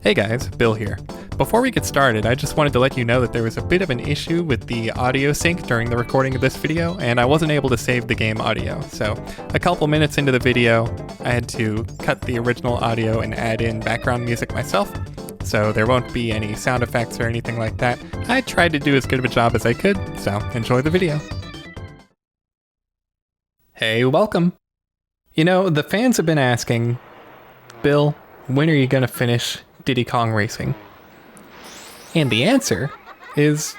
Hey guys, Bill here. Before we get started, I just wanted to let you know that there was a bit of an issue with the audio sync during the recording of this video, and I wasn't able to save the game audio. So, a couple minutes into the video, I had to cut the original audio and add in background music myself, so there won't be any sound effects or anything like that. I tried to do as good of a job as I could, so enjoy the video. Hey, welcome! You know, the fans have been asking, Bill, when are you gonna finish Diddy Kong Racing? And the answer is,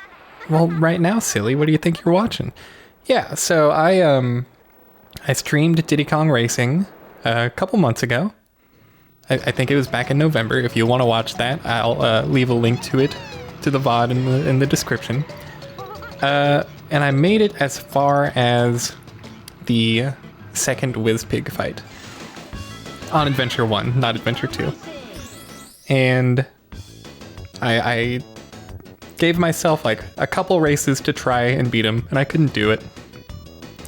well, right now, silly. What do you think you're watching? Yeah, so I streamed Diddy Kong Racing a couple months ago. I think it was back in November. If you want to watch that, I'll leave a link to it, to the VOD in the description. And I made it as far as the second Wizpig fight on Adventure 1, not Adventure 2. And I gave myself like a couple races to try and beat him, and I couldn't do it.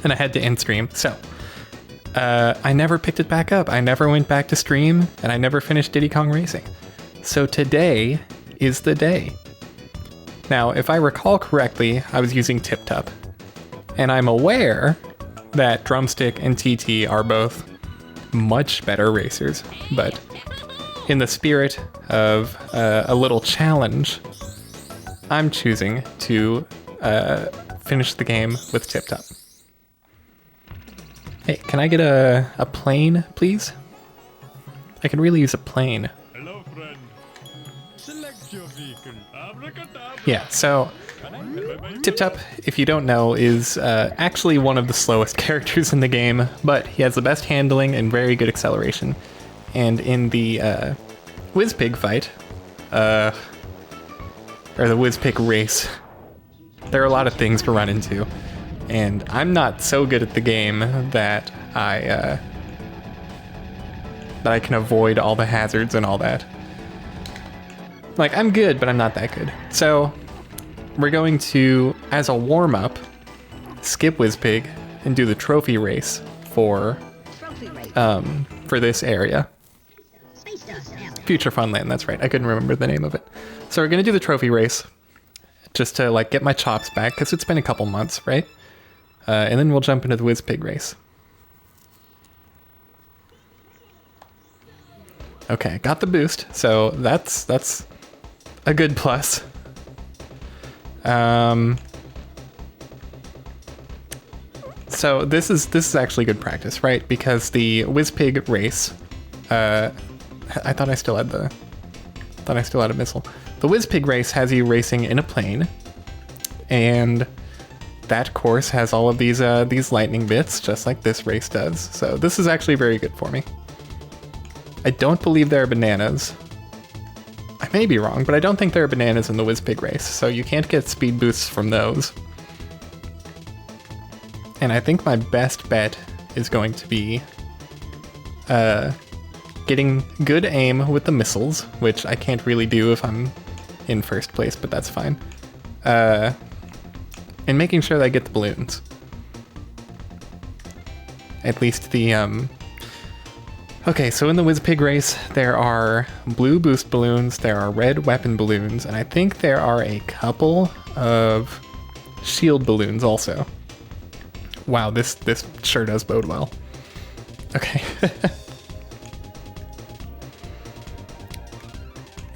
And I had to end stream. So I never picked it back up. I never went back to stream, and I never finished Diddy Kong Racing. So today is the day. Now, if I recall correctly, I was using Tip Top. And I'm aware that Drumstick and TT are both much better racers, but in the spirit of a little challenge, I'm choosing to finish the game with Tip Top. Hey, can I get a plane, please? I could really use a plane. Hello, friend. Select your vehicle. Abracadabra. Yeah, so Tip Top, if you don't know, is actually one of the slowest characters in the game, but he has the best handling and very good acceleration. And in the Wizpig fight, or the Wizpig race, there are a lot of things to run into. And I'm not so good at the game that I can avoid all the hazards and all that. Like, I'm good, but I'm not that good. So we're going to, as a warm-up, skip Wizpig and do the trophy race for this area. Future Funland, that's right. I couldn't remember the name of it. So we're gonna do the trophy race, just to like get my chops back, because it's been a couple months, right? And then we'll jump into the Wizpig race. Okay, got the boost, so that's a good plus. So this is actually good practice, right? Because the Wizpig race, I thought I still had a missile. The Wizpig race has you racing in a plane, and that course has all of these lightning bits, just like this race does. So this is actually very good for me. I don't believe there are bananas. I may be wrong, but I don't think there are bananas in the Wizpig race, so you can't get speed boosts from those. And I think my best bet is going to be getting good aim with the missiles, which I can't really do if I'm in first place, but that's fine. And making sure that I get the balloons. At least the, Okay, so in the Wizpig race, there are blue boost balloons, there are red weapon balloons, and I think there are a couple of shield balloons also. Wow, this sure does bode well. Okay.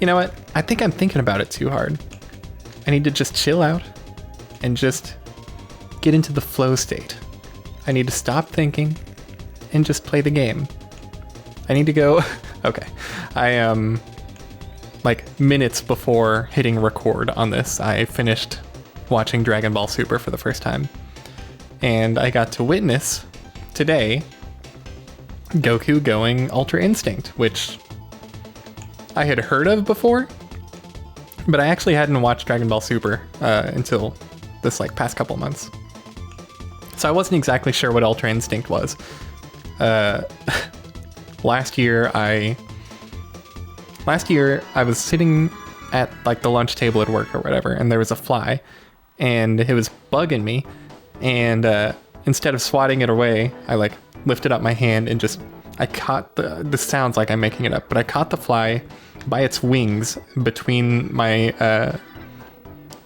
You know what? I think I'm thinking about it too hard. I need to just chill out and just get into the flow state. I need to stop thinking and just play the game. I need to go... Okay. I, like, minutes before hitting record on this, I finished watching Dragon Ball Super for the first time. And I got to witness, today, Goku going Ultra Instinct, which I had heard of before, but I actually hadn't watched Dragon Ball Super until this like past couple months. So I wasn't exactly sure what Ultra Instinct was. Last year I was sitting at like the lunch table at work or whatever, and there was a fly, and it was bugging me, and instead of swatting it away, I like lifted up my hand and just I caught this sounds like I'm making it up, but I caught the fly by its wings between my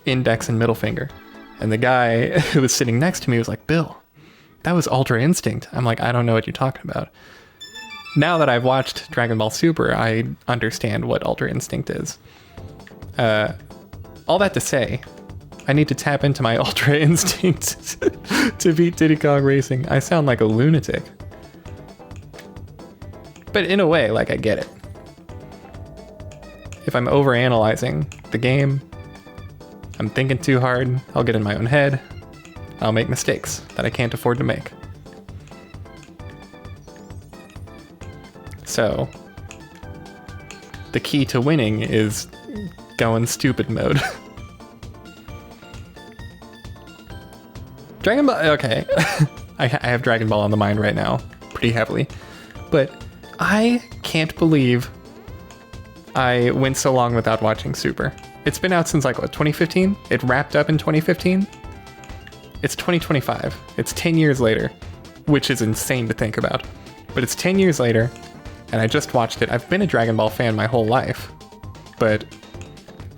index and middle finger. And the guy who was sitting next to me was like, Bill, that was Ultra Instinct. I'm like, I don't know what you're talking about. Now that I've watched Dragon Ball Super, I understand what Ultra Instinct is. All that to say, I need to tap into my Ultra Instinct to beat Diddy Kong Racing. I sound like a lunatic. But in a way, like, I get it. If I'm overanalyzing the game, I'm thinking too hard, I'll get in my own head, I'll make mistakes that I can't afford to make. So, the key to winning is going stupid mode. Dragon Ball, okay. I have Dragon Ball on the mind right now, pretty heavily. But I can't believe I went so long without watching Super. It's been out since like, what, 2015? It wrapped up in 2015? It's 2025. It's 10 years later, which is insane to think about. But it's 10 years later, and I just watched it. I've been a Dragon Ball fan my whole life, but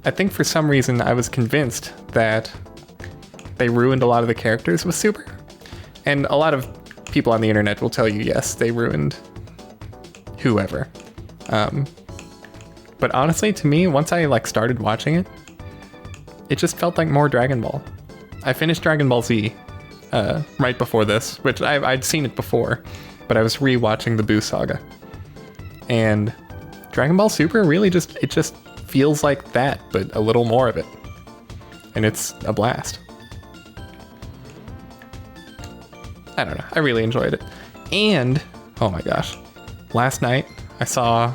I think for some reason I was convinced that they ruined a lot of the characters with Super. And a lot of people on the internet will tell you, yes, they ruined whoever. But honestly, to me, once I like started watching it, it just felt like more Dragon Ball. I finished Dragon Ball Z right before this, which I'd seen it before, but I was rewatching the Buu Saga. And Dragon Ball Super really just feels like that, but a little more of it. And it's a blast. I don't know. I really enjoyed it. And, oh my gosh, last night I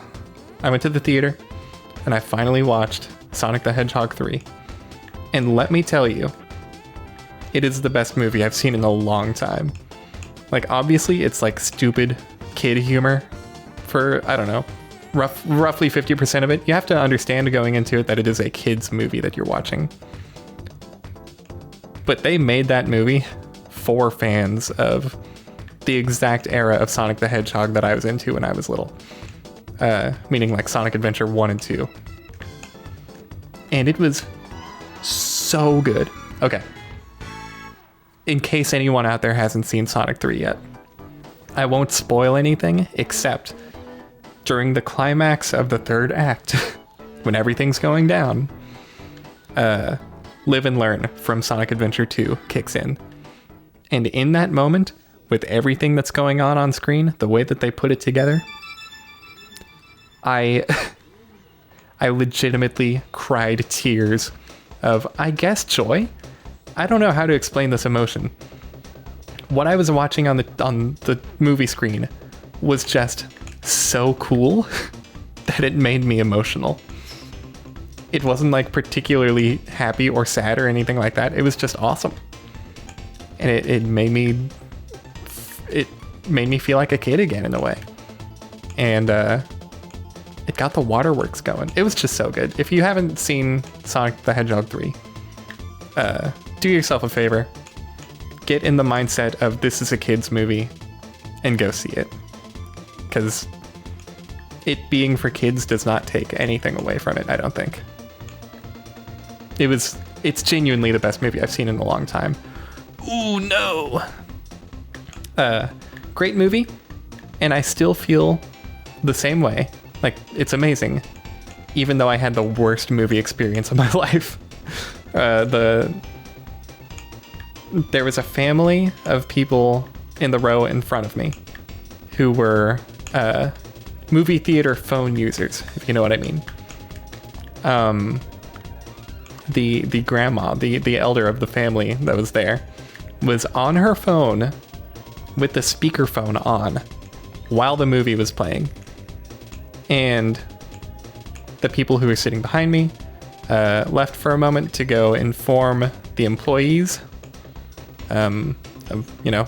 went to the theater and I finally watched Sonic the Hedgehog 3. And let me tell you, it is the best movie I've seen in a long time. Like, obviously, it's like stupid kid humor for, I don't know, roughly 50% of it. You have to understand going into it that it is a kid's movie that you're watching. But they made that movie for fans of the exact era of Sonic the Hedgehog that I was into when I was little. Meaning like Sonic Adventure 1 and 2. And it was so good. Okay. In case anyone out there hasn't seen Sonic 3 yet, I won't spoil anything except during the climax of the third act, when everything's going down, Live and Learn from Sonic Adventure 2 kicks in. And in that moment, with everything that's going on screen, the way that they put it together, I legitimately cried tears of, I guess, joy? I don't know how to explain this emotion. What I was watching on the movie screen was just so cool that it made me emotional. It wasn't like particularly happy or sad or anything like that. It was just awesome. And it made me feel like a kid again in a way. And it got the waterworks going. It was just so good. If you haven't seen Sonic the Hedgehog 3, do yourself a favor. Get in the mindset of this is a kid's movie and go see it. Because it being for kids does not take anything away from it, I don't think. It's genuinely the best movie I've seen in a long time. Ooh, no. Great movie, and I still feel the same way. Like, it's amazing, even though I had the worst movie experience of my life. There was a family of people in the row in front of me who were movie theater phone users, if you know what I mean. The grandma, the elder of the family that was there, was on her phone with the speakerphone on while the movie was playing. And the people who were sitting behind me left for a moment to go inform the employees of,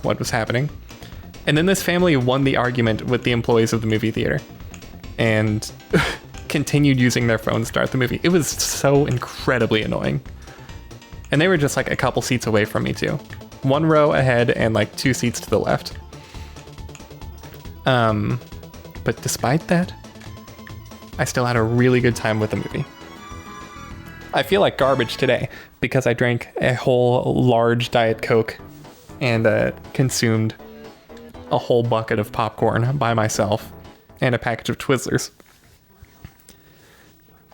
what was happening. And then this family won the argument with the employees of the movie theater and continued using their phone to start the movie. It was so incredibly annoying. And they were just like a couple seats away from me too. One row ahead and like 2 seats to the left. But despite that, I still had a really good time with the movie. I feel like garbage today because I drank a whole large Diet Coke and consumed a whole bucket of popcorn by myself and a package of Twizzlers.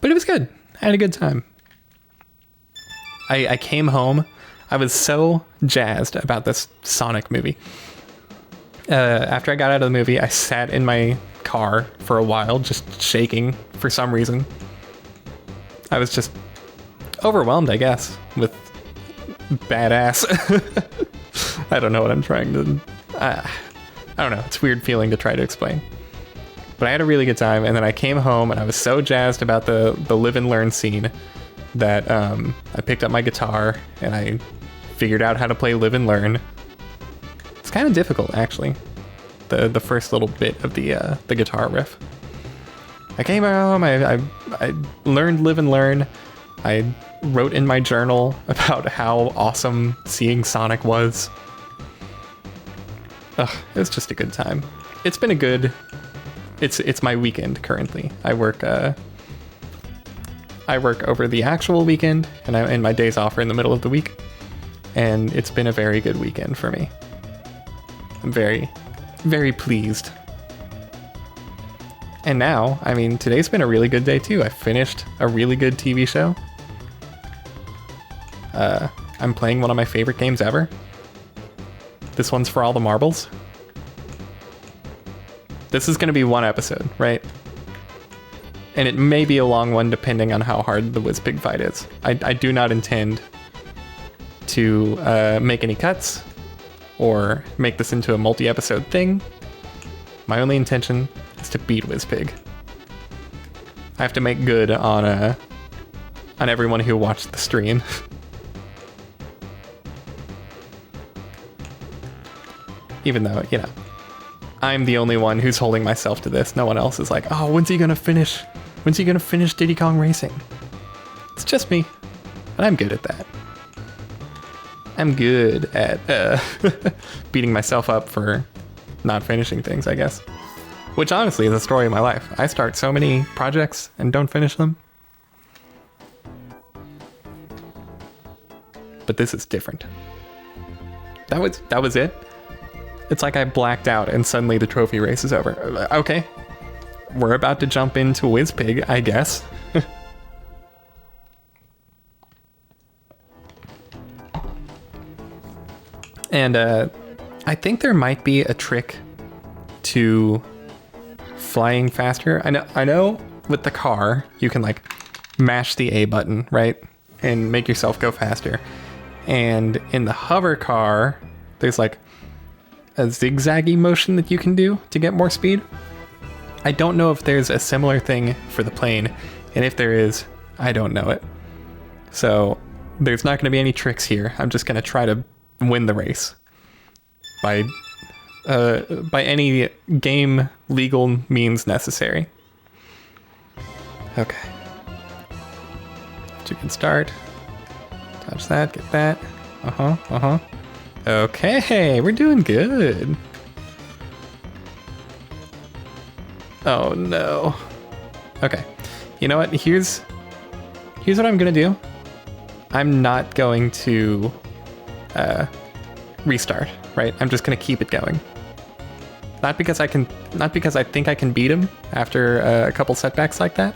But it was good. I had a good time. I came home. I was so jazzed about this Sonic movie. After I got out of the movie, I sat in my car for a while, just shaking for some reason. I was just overwhelmed, I guess, with badass. I don't know what I'm trying to... I don't know. It's a weird feeling to try to explain. But I had a really good time, and then I came home, and I was so jazzed about the live and learn scene that I picked up my guitar, and I figured out how to play live and learn. It's kind of difficult, actually. The first little bit of the guitar riff. I came home, I learned live and learn. I wrote in my journal about how awesome seeing Sonic was. Ugh, it was just a good time. It's been a good... It's my weekend currently. I work over the actual weekend, and my days off are in the middle of the week. And it's been a very good weekend for me. I'm very, very pleased. And now, I mean, today's been a really good day too. I finished a really good TV show. I'm playing one of my favorite games ever. This one's for all the marbles. This is going to be one episode, right? And it may be a long one depending on how hard the Wizpig fight is. I do not intend to make any cuts or make this into a multi-episode thing. My only intention is to beat Wizpig. I have to make good on everyone who watched the stream. Even though, you know, I'm the only one who's holding myself to this. No one else is like, oh, when's he gonna finish? When's he gonna finish Diddy Kong Racing? It's just me, and I'm good at that. I'm good at beating myself up for not finishing things, I guess. Which honestly is the story of my life. I start so many projects and don't finish them. But this is different. That was it. It's like I blacked out and suddenly the trophy race is over. Okay. We're about to jump into Wizpig, I guess. And I think there might be a trick to flying faster. I know with the car, you can like mash the A button, right? And make yourself go faster. And in the hover car, there's like a zigzaggy motion that you can do to get more speed. I don't know if there's a similar thing for the plane, and if there is, I don't know it. So there's not going to be any tricks here. I'm just going to try to win the race by any game legal means necessary. Okay. You can start. Touch that, get that. Okay, we're doing good. Oh no. Okay. You know what? Here's what I'm gonna do. I'm not going to restart, right? I'm just gonna keep it going. Not because I think I can beat him after a couple setbacks like that,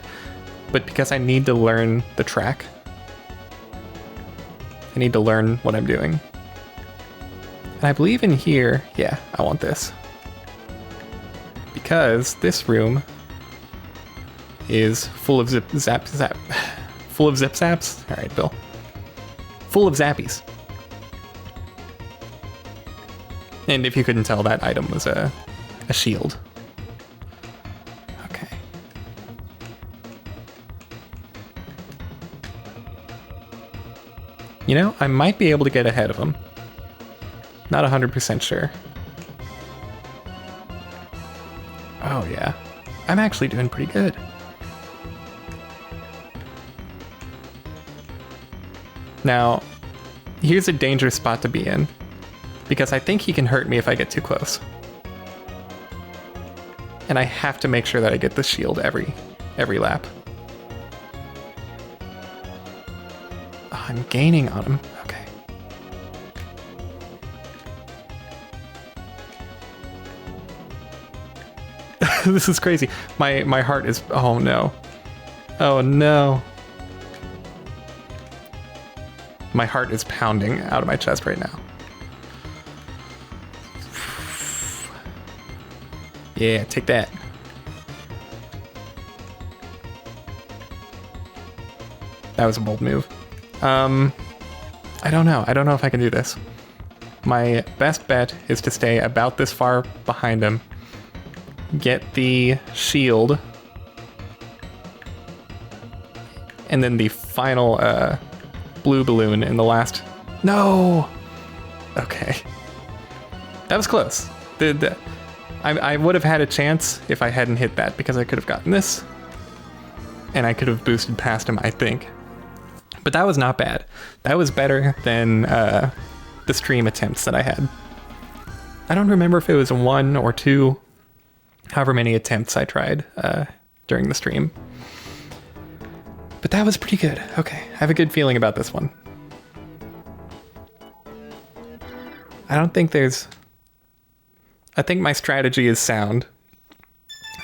but because I need to learn the track. I need to learn what I'm doing. And I believe in here, yeah, I want this. Because this room is full of zip zaps. All right, Bill. Full of zappies. And if you couldn't tell, that item was a shield. Okay. You know, I might be able to get ahead of him. Not 100% sure. Oh yeah, I'm actually doing pretty good. Now, here's a dangerous spot to be in, because I think he can hurt me if I get too close. And I have to make sure that I get the shield every every lap. Oh, I'm gaining on him. Okay. This is crazy. My heart is... Oh, no. Oh, no. My heart is pounding out of my chest right now. Yeah, take that. That was a bold move. I don't know. I don't know if I can do this. My best bet is to stay about this far behind him. Get the shield. And then the final blue balloon in the last... No! Okay. That was close. I would have had a chance if I hadn't hit that, because I could have gotten this. And I could have boosted past him, I think. But that was not bad. That was better than the stream attempts that I had. I don't remember if it was 1 or 2, however many attempts I tried during the stream. But that was pretty good. Okay, I have a good feeling about this one. I don't think there's... I think my strategy is sound.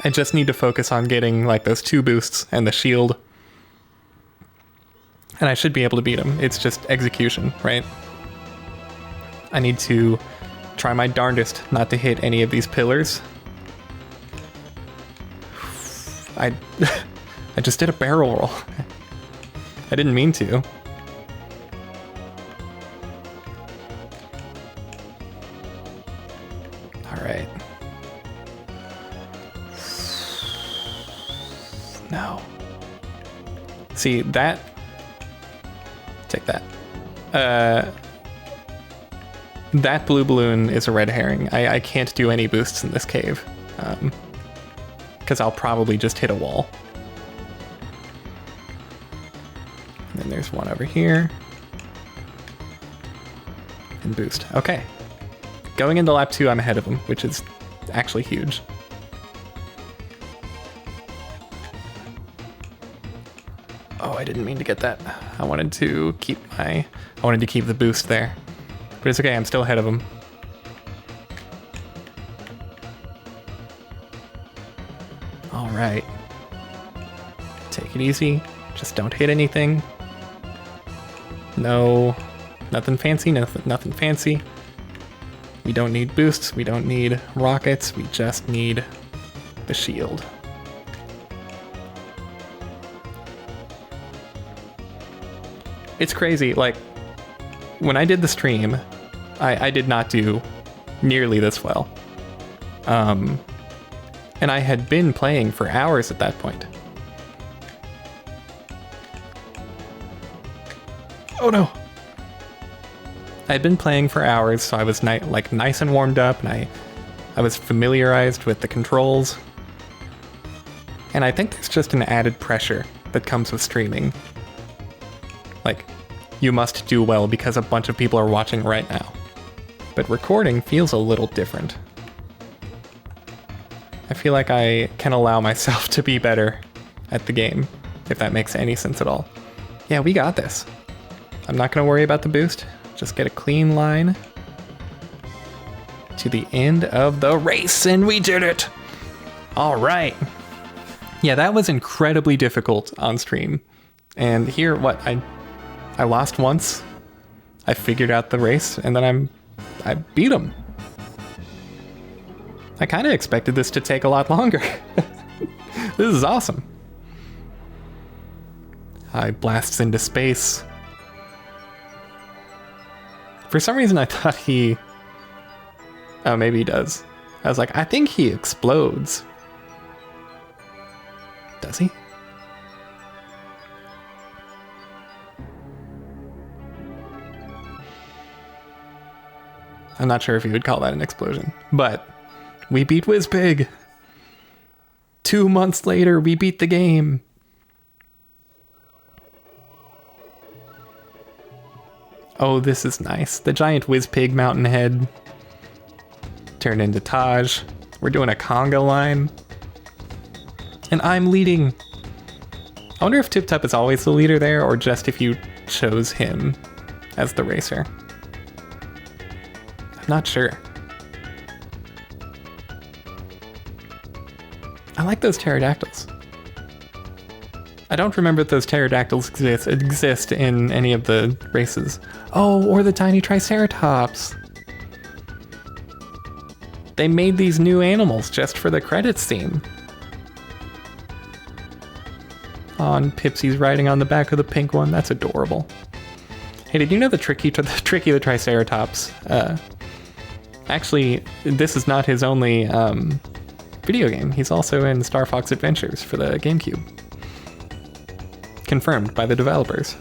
I just need to focus on getting like those 2 boosts and the shield. And I should be able to beat him. It's just execution, right? I need to try my darndest not to hit any of these pillars. I just did a barrel roll. I didn't mean to. All right. No. See, that... Take that. That blue balloon is a red herring. I can't do any boosts in this cave. Because I'll probably just hit a wall. And then there's one over here. And boost. Okay. Going into lap 2, I'm ahead of him, which is actually huge. Oh, I didn't mean to get that. I wanted to keep the boost there. But it's okay, I'm still ahead of him. All right. Take it easy. Just don't hit anything. No, nothing fancy, nothing fancy. We don't need boosts, we don't need rockets, we just need the shield. It's crazy, like, when I did the stream, I did not do nearly this well. And I had been playing for hours at that point. Oh no! I had been playing for hours, so I was nice and warmed up, and I was familiarized with the controls. And I think there's just an added pressure that comes with streaming. Like, you must do well because a bunch of people are watching right now. But recording feels a little different. I feel like I can allow myself to be better at the game, if that makes any sense at all. Yeah, we got this. I'm not going to worry about the boost. Just get a clean line to the end of the race, and we did it! All right. Yeah, that was incredibly difficult on stream. And here, I lost once. I figured out the race, and then I beat him. I kind of expected this to take a lot longer. This is awesome. I blasts into space. For some reason, I thought he... Oh, maybe he does. I was like, I think he explodes. Does he? I'm not sure if you would call that an explosion, but we beat Wizpig. 2 months later, we beat the game. Oh, this is nice. The giant Wizpig mountain head turned into Taj. We're doing a conga line. And I'm leading. I wonder if Tip Top is always the leader there, or just if you chose him as the racer. I'm not sure. I like those pterodactyls. I don't remember if those pterodactyls exist in any of the races. Oh, or the tiny triceratops. They made these new animals just for the credits theme. Oh, and Pipsy's riding on the back of the pink one. That's adorable. Hey, did you know the Tricky the Triceratops? Actually, this is not his only video game. He's also in Star Fox Adventures for the GameCube. Confirmed by the developers.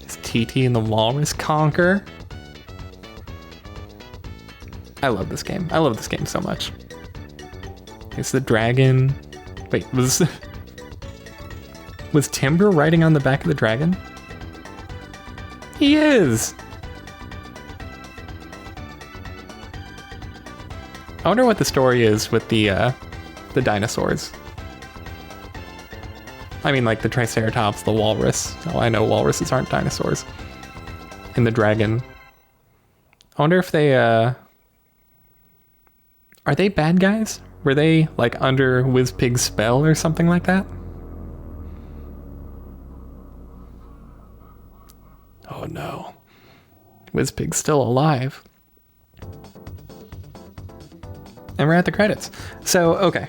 Is TT and the Walrus conquer? I love this game. I love this game so much. It's the dragon. Wait, was Timber riding on the back of the dragon? He is! I wonder what the story is with the dinosaurs. I mean, like the Triceratops, the walrus. Oh, I know walruses aren't dinosaurs. And the dragon. I wonder if they, are they bad guys? Were they, like, under Wizpig's spell or something like that? Oh no. Wizpig's still alive. And we're at the credits. So, okay.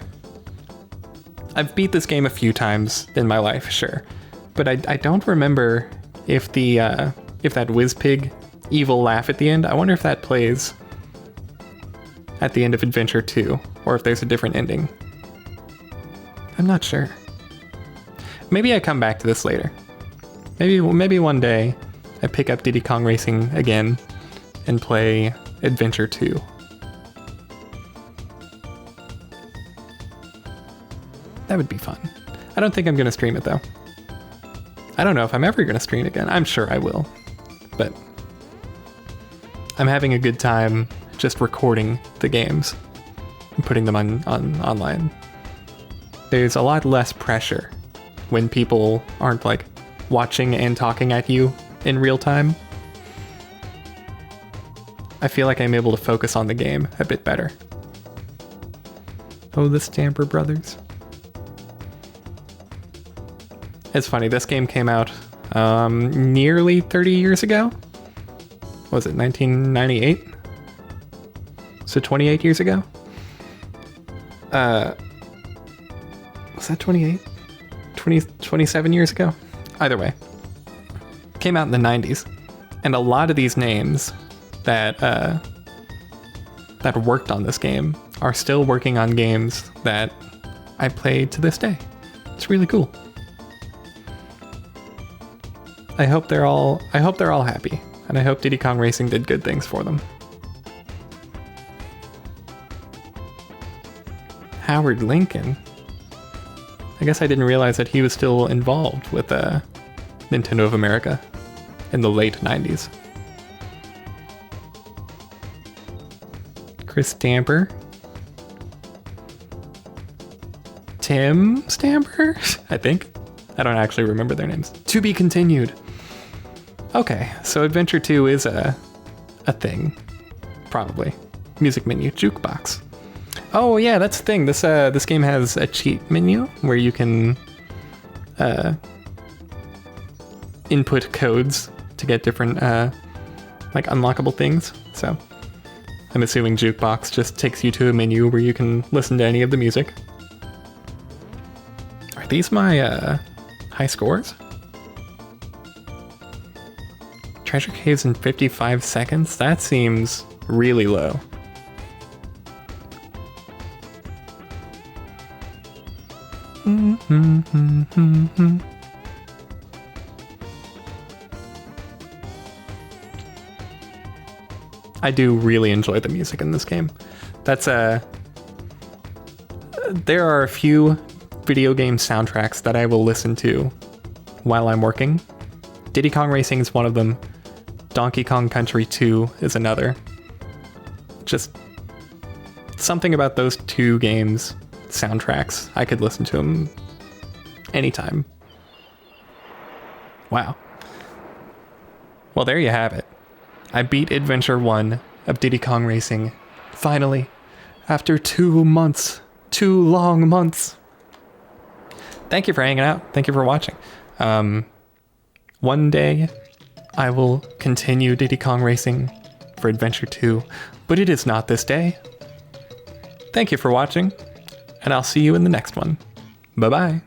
I've beat this game a few times in my life, sure. But I don't remember if the, if that Wizpig evil laugh at the end, I wonder if that plays at the end of Adventure 2, or if there's a different ending. I'm not sure. Maybe I come back to this later. Maybe one day I pick up Diddy Kong Racing again and play Adventure 2. That would be fun. I don't think I'm going to stream it though. I don't know if I'm ever going to stream it again. I'm sure I will. But I'm having a good time just recording the games and putting them on online. There's a lot less pressure when people aren't like watching and talking at you in real time. I feel like I'm able to focus on the game a bit better. Oh, the Stamper Brothers. It's funny, this game came out nearly 30 years ago. Was it 1998? So 28 years ago? Was that 28? 27 years ago? Either way. Came out in the 90s. And a lot of these names that worked on this game are still working on games that I play to this day. It's really cool. I hope they're all happy, and I hope Diddy Kong Racing did good things for them. Howard Lincoln. I guess I didn't realize that he was still involved with Nintendo of America in the late 90s. Chris Stamper. Tim Stamper, I think. I don't actually remember their names. To be continued. Okay, so Adventure 2 is a thing. Probably. Music menu, jukebox. Oh yeah, that's the thing. This game has a cheat menu where you can input codes to get different like unlockable things. So I'm assuming jukebox just takes you to a menu where you can listen to any of the music. Are these my high scores? Treasure caves in 55 seconds? That seems really low. I do really enjoy the music in this game. That's there are a few video game soundtracks that I will listen to while I'm working. Diddy Kong Racing is one of them. Donkey Kong Country 2 is another. Just something about those two games soundtracks. I could listen to them anytime. Wow. Well, there you have it. I beat Adventure 1 of Diddy Kong Racing. Finally. After 2 months. 2 long months. Thank you for hanging out. Thank you for watching. One day, I will continue Diddy Kong Racing for Adventure 2, but it is not this day. Thank you for watching, and I'll see you in the next one. Bye-bye.